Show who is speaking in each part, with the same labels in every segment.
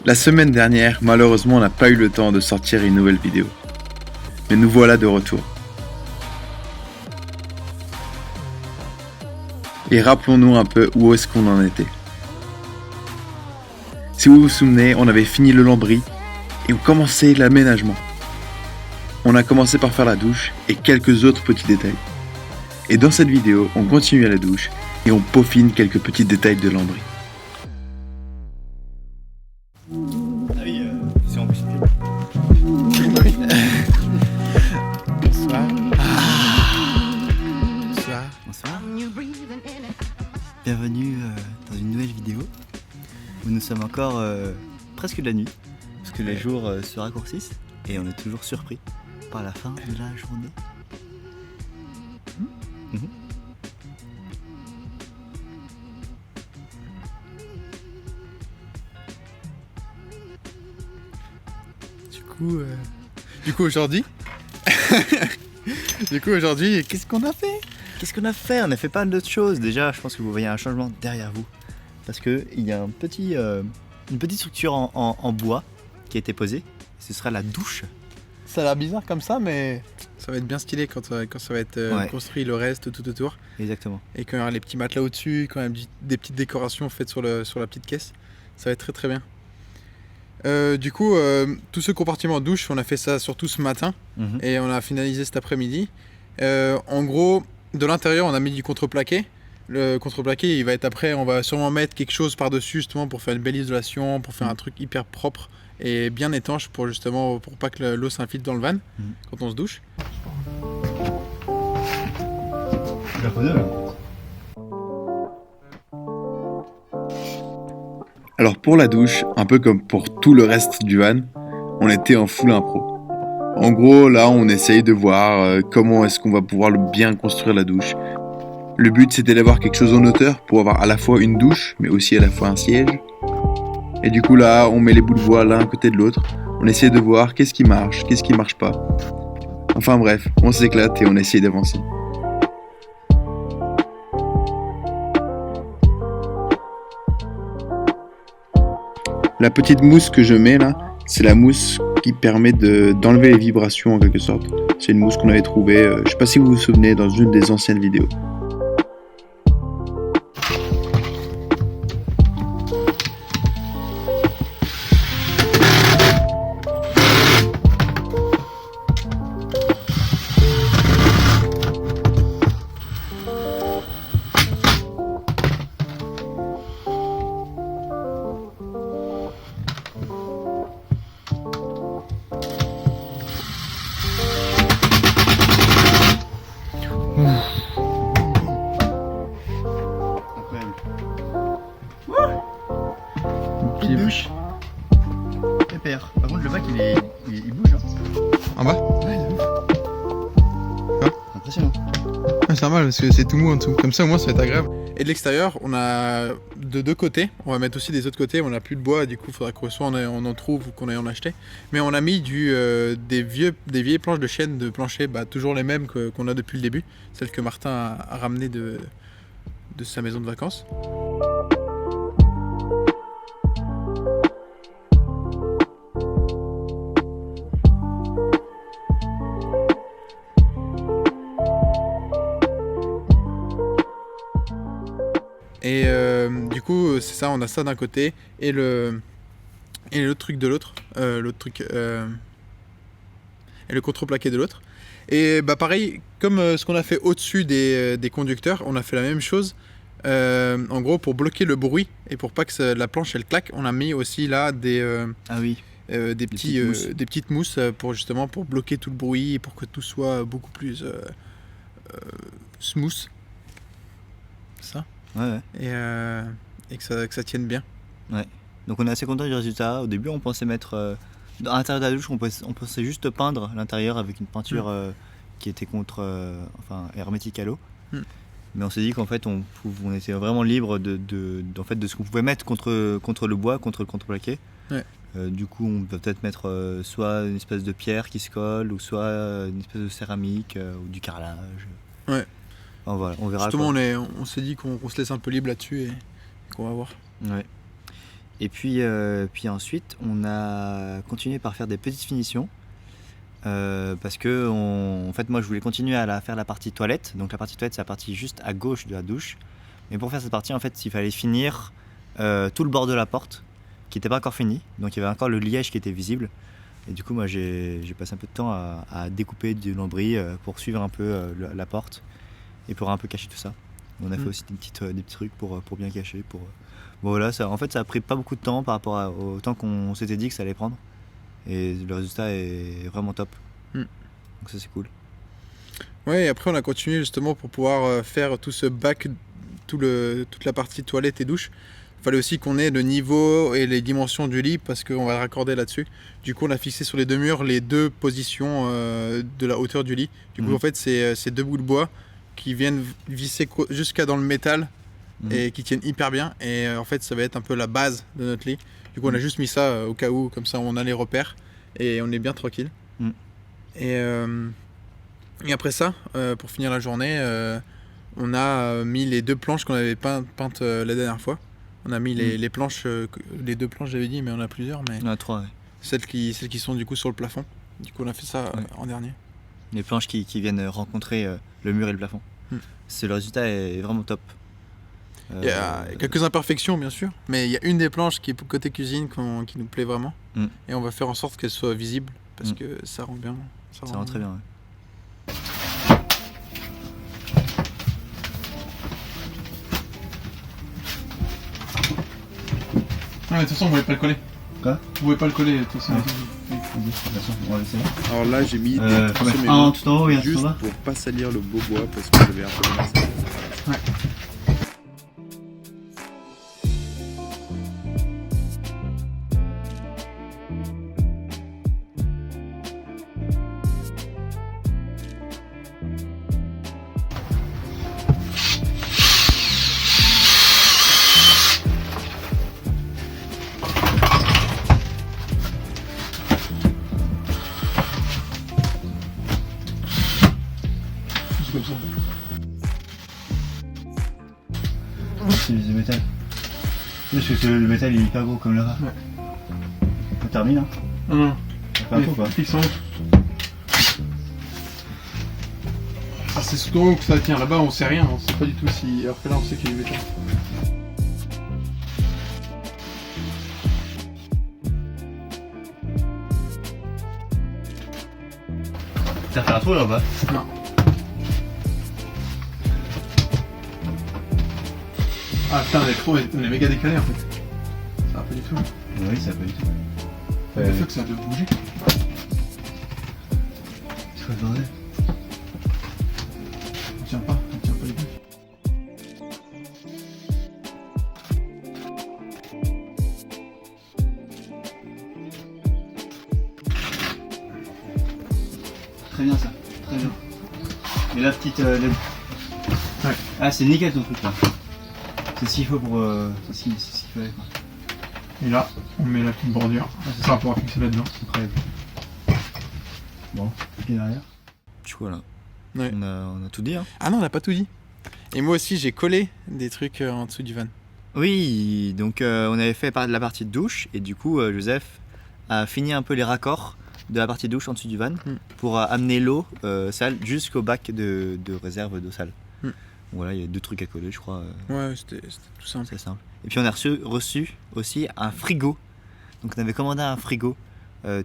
Speaker 1: La semaine dernière, malheureusement, on n'a pas eu le temps de sortir une nouvelle vidéo. Mais nous voilà de retour. Et rappelons-nous un peu où est-ce qu'on en était. Si vous vous souvenez, on avait fini le lambris et on commençait l'aménagement. On a commencé par faire la douche et quelques autres petits détails. Et dans cette vidéo, on continue à la douche et on peaufine quelques petits détails de lambris.
Speaker 2: Ah oui, c'est en plus. Bonsoir. Bonsoir. Bonsoir. Bienvenue dans une nouvelle vidéo où nous sommes encore presque de la nuit parce que les jours se raccourcissent et on est toujours surpris par la fin de la journée.
Speaker 3: Du coup aujourd'hui, qu'est-ce qu'on a fait?
Speaker 2: Qu'est-ce qu'on a fait? On a fait pas mal d'autres choses. Déjà, je pense que vous voyez un changement derrière vous parce qu'il y a une petite structure en bois qui a été posée. Ce sera la douche.
Speaker 3: Ça a l'air bizarre comme ça, mais ça va être bien stylé quand ça va être construit le reste tout autour.
Speaker 2: Exactement.
Speaker 3: Et quand il y aura les petits matelas au-dessus, quand il y a des petites décorations faites sur la petite caisse, ça va être très très bien. Du coup, tous ce compartiment douche, on a fait ça surtout ce matin et on a finalisé cet après-midi. En gros, de l'intérieur, on a mis du contreplaqué. Le contreplaqué, il va être après, on va sûrement mettre quelque chose par-dessus justement pour faire une belle isolation, pour faire un truc hyper propre et bien étanche pour pas que l'eau s'infiltre dans le van quand on se douche.
Speaker 1: Alors pour la douche, un peu comme pour tout le reste du van, on était en full impro. En gros, là, on essaye de voir comment est-ce qu'on va pouvoir bien construire la douche. Le but, c'était d'avoir quelque chose en hauteur pour avoir à la fois une douche, mais aussi à la fois un siège. Et du coup, là, on met les bouts de bois l'un à côté de l'autre. On essaie de voir qu'est-ce qui marche pas. Enfin bref, on s'éclate et on essaye d'avancer. La petite mousse que je mets là, c'est la mousse qui permet d'enlever les vibrations en quelque sorte. C'est une mousse qu'on avait trouvée, je sais pas si vous vous souvenez, dans une des anciennes vidéos.
Speaker 2: Petite douche. Pépère. Par contre, le bac il bouge.
Speaker 3: En bas?
Speaker 2: Ouais, de ouf. C'est impressionnant.
Speaker 3: C'est normal parce que c'est tout mou en dessous. Comme ça, au moins, ça va être agréable. Et de l'extérieur, on a de deux côtés. On va mettre aussi des autres côtés. On n'a plus de bois, du coup, il faudra que soit on en trouve ou qu'on aille en acheter. Mais on a mis des vieilles planches de chêne de plancher, toujours les mêmes qu'on a depuis le début. Celles que Martin a ramenées de sa maison de vacances. Et du coup, c'est ça, on a ça d'un côté et l'autre truc de l'autre, et le contreplaqué de l'autre. Et pareil, comme ce qu'on a fait au-dessus des conducteurs, on a fait la même chose. En gros, pour bloquer le bruit et pour pas que la planche elle claque, on a mis aussi là des petites mousses pour bloquer tout le bruit et pour que tout soit beaucoup plus smooth. Ça.
Speaker 2: Ouais.
Speaker 3: Et que ça tienne bien.
Speaker 2: Ouais. Donc on est assez content du résultat. Au début, on pensait mettre à l'intérieur de la douche, on pensait juste peindre l'intérieur avec une peinture qui était hermétique à l'eau. Mais on s'est dit qu'en fait, on était vraiment libre de ce qu'on pouvait mettre contre le bois, contre le contreplaqué.
Speaker 3: Ouais.
Speaker 2: Du coup, on peut peut-être mettre soit une espèce de pierre qui se colle, ou soit une espèce de céramique ou du carrelage.
Speaker 3: Ouais.
Speaker 2: Enfin, voilà, on verra.
Speaker 3: Justement, on s'est dit qu'on se laisse un peu libre là-dessus et qu'on va voir.
Speaker 2: Ouais. Et puis ensuite, on a continué par faire des petites finitions. Parce que en fait, moi je voulais continuer à faire la partie toilette. Donc la partie toilette, c'est la partie juste à gauche de la douche. Mais pour faire cette partie, en fait, il fallait finir tout le bord de la porte qui n'était pas encore fini. Donc il y avait encore le liège qui était visible. Et du coup, moi j'ai passé un peu de temps à découper du lambris pour suivre un peu la porte et pour un peu cacher tout ça. On a fait aussi des petits trucs pour bien cacher. Bon, voilà, en fait, ça a pris pas beaucoup de temps par rapport au temps qu'on s'était dit que ça allait prendre. Et le résultat est vraiment top. Donc ça, c'est cool.
Speaker 3: Ouais, et après on a continué justement pour pouvoir faire tout ce bac, toute la partie toilette et douche. Il fallait aussi qu'on ait le niveau et les dimensions du lit parce qu'on va le raccorder là-dessus. Du coup, on a fixé sur les 2 murs les 2 positions de la hauteur du lit. Du coup, en fait, c'est 2 bouts de bois qui viennent visser jusqu'à dans le métal et qui tiennent hyper bien. Et en fait, ça va être un peu la base de notre lit. Du coup, on a juste mis ça au cas où, comme ça on a les repères et on est bien tranquille. Et après ça, pour finir la journée, on a mis les 2 planches qu'on avait peintes la dernière fois. On a mis les planches, les 2 planches j'avais dit, mais on a plusieurs. Mais
Speaker 2: on en a 3, ouais.
Speaker 3: Celles qui sont du coup sur le plafond. Du coup, on a fait ça en dernier.
Speaker 2: Les planches qui viennent rencontrer le mur et le plafond. Le résultat est vraiment top.
Speaker 3: Il y a quelques imperfections bien sûr, mais il y a une des planches qui est côté cuisine qui nous plaît vraiment. Et on va faire en sorte qu'elle soit visible parce que ça rend bien.
Speaker 2: Ça rend très bien, ouais.
Speaker 3: Ah, mais de toute façon, vous pouvez pas le coller.
Speaker 2: Quoi ?
Speaker 3: Vous pouvez pas le coller, de toute façon.
Speaker 2: On va laisser.
Speaker 1: Alors là, j'ai mis
Speaker 2: un tout en haut et un tout en bas.
Speaker 1: Pour pas salir le beau bois parce que j'avais un peu de masse.
Speaker 3: Ouais.
Speaker 2: C'est du métal. Parce que le métal il est hyper gros comme là-bas.
Speaker 3: Ouais.
Speaker 2: On termine, hein.
Speaker 3: Non.
Speaker 2: Pas un peu, quoi.
Speaker 3: Fixe en haut. Ah, c'est surtout en haut que ça tient. Là-bas, on sait rien. On sait pas du tout si. Alors que là, on sait qu'il y a du métal.
Speaker 2: T'as fait un trou là-bas ?
Speaker 3: Non. Ah putain, on est méga décalé en fait. Ça va pas du tout.
Speaker 2: Oui, ça va pas du tout.
Speaker 3: Le fait que ça doit bouger.
Speaker 2: C'est quoi le bordel ?
Speaker 3: On tient pas les deux.
Speaker 2: Très bien ça, très bien. Et la petite...
Speaker 3: Ouais.
Speaker 2: Ah, c'est nickel ton truc là. C'est ce qu'il faut pour... c'est ce qu'il fallait, quoi.
Speaker 3: Et là, on met la petite bordure. Ça va pouvoir fixer là-dedans.
Speaker 2: Incroyable. Bon, pied derrière. Du coup, voilà.
Speaker 3: Ouais.
Speaker 2: On a tout dit, hein.
Speaker 3: Ah non, on n'a pas tout dit. Et moi aussi, j'ai collé des trucs en dessous du van.
Speaker 2: Oui, donc on avait fait la partie de douche et du coup, Joseph a fini un peu les raccords de la partie douche en dessous du van pour amener l'eau sale jusqu'au bac de réserve d'eau sale. Voilà, il y a 2 trucs à coller, je crois.
Speaker 3: Ouais, c'était tout simple.
Speaker 2: C'est simple. Et puis on a reçu aussi un frigo. Donc on avait commandé un frigo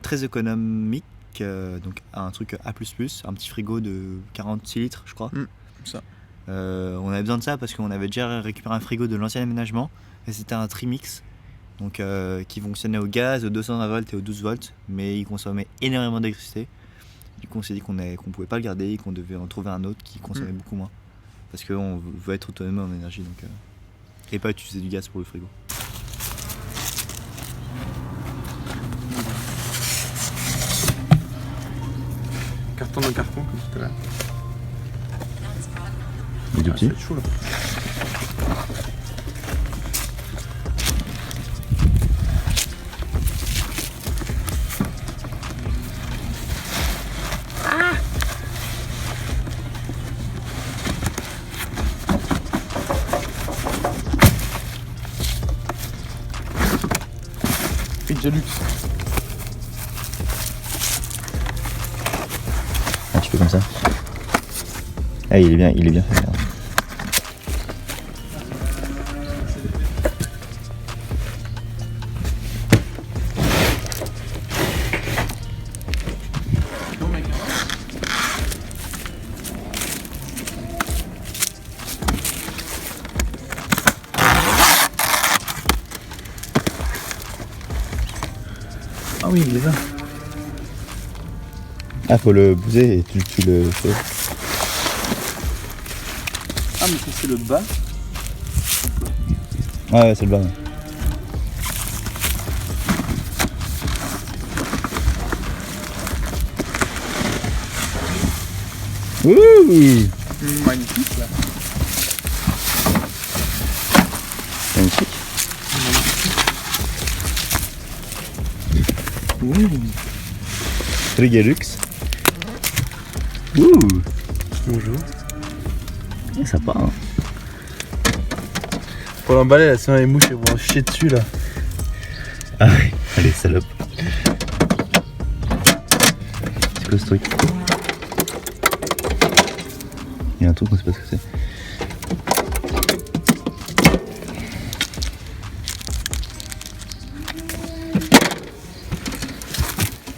Speaker 2: très économique, donc un truc A++, un petit frigo de 46 litres, je crois.
Speaker 3: Ça.
Speaker 2: On avait besoin de ça parce qu'on avait déjà récupéré un frigo de l'ancien aménagement et c'était un Trimix, donc qui fonctionnait au gaz, au 220 volts et au 12 volts, mais il consommait énormément d'électricité. Du coup, on s'est dit qu'on pouvait pas le garder et qu'on devait en trouver un autre qui consommait beaucoup moins. Parce qu'on veut être autonome en énergie, donc et pas utiliser du gaz pour le frigo.
Speaker 1: Carton dans carton, comme tout à l'heure.
Speaker 2: Et deux petits.
Speaker 1: C'est chaud là.
Speaker 3: Frigialux.
Speaker 2: Ah, tu fais comme ça. Ah, il est bien fait. Là.
Speaker 3: Ah oui, il est là.
Speaker 2: Ah, faut le bouser et tu le fais.
Speaker 3: Ah, mais ça c'est le bas.
Speaker 2: Ouais, c'est le bas. Ouais. Ouh,
Speaker 3: Magnifique là.
Speaker 2: magnifique. Frigialux. Ouh,
Speaker 3: Bonjour.
Speaker 2: sympa. Hein.
Speaker 3: Pour l'emballer là, sinon les mouches elles vont chier dessus là.
Speaker 2: Ah ouais, allez, salope. C'est quoi ce truc? Il y a un truc, on sait pas ce que c'est.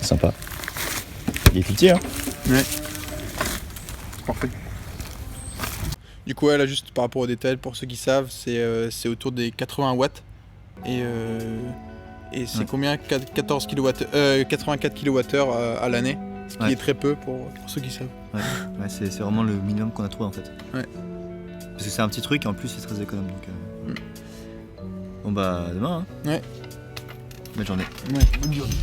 Speaker 2: Sympa. Il est tout petit, hein?
Speaker 3: Ouais. Parfait. Du coup, là, juste par rapport aux détails, pour ceux qui savent, c'est autour des 80 watts. Et c'est
Speaker 2: Ouais.
Speaker 3: combien 14 kW, 84 kWh à l'année. Ce qui
Speaker 2: Ouais.
Speaker 3: est très peu pour ceux qui savent.
Speaker 2: Ouais, c'est vraiment le minimum qu'on a trouvé en fait.
Speaker 3: Ouais.
Speaker 2: Parce que c'est un petit truc et en plus c'est très économe donc. Bon bah demain hein.
Speaker 3: Ouais.
Speaker 2: Belle journée.
Speaker 3: Ouais, bonne journée.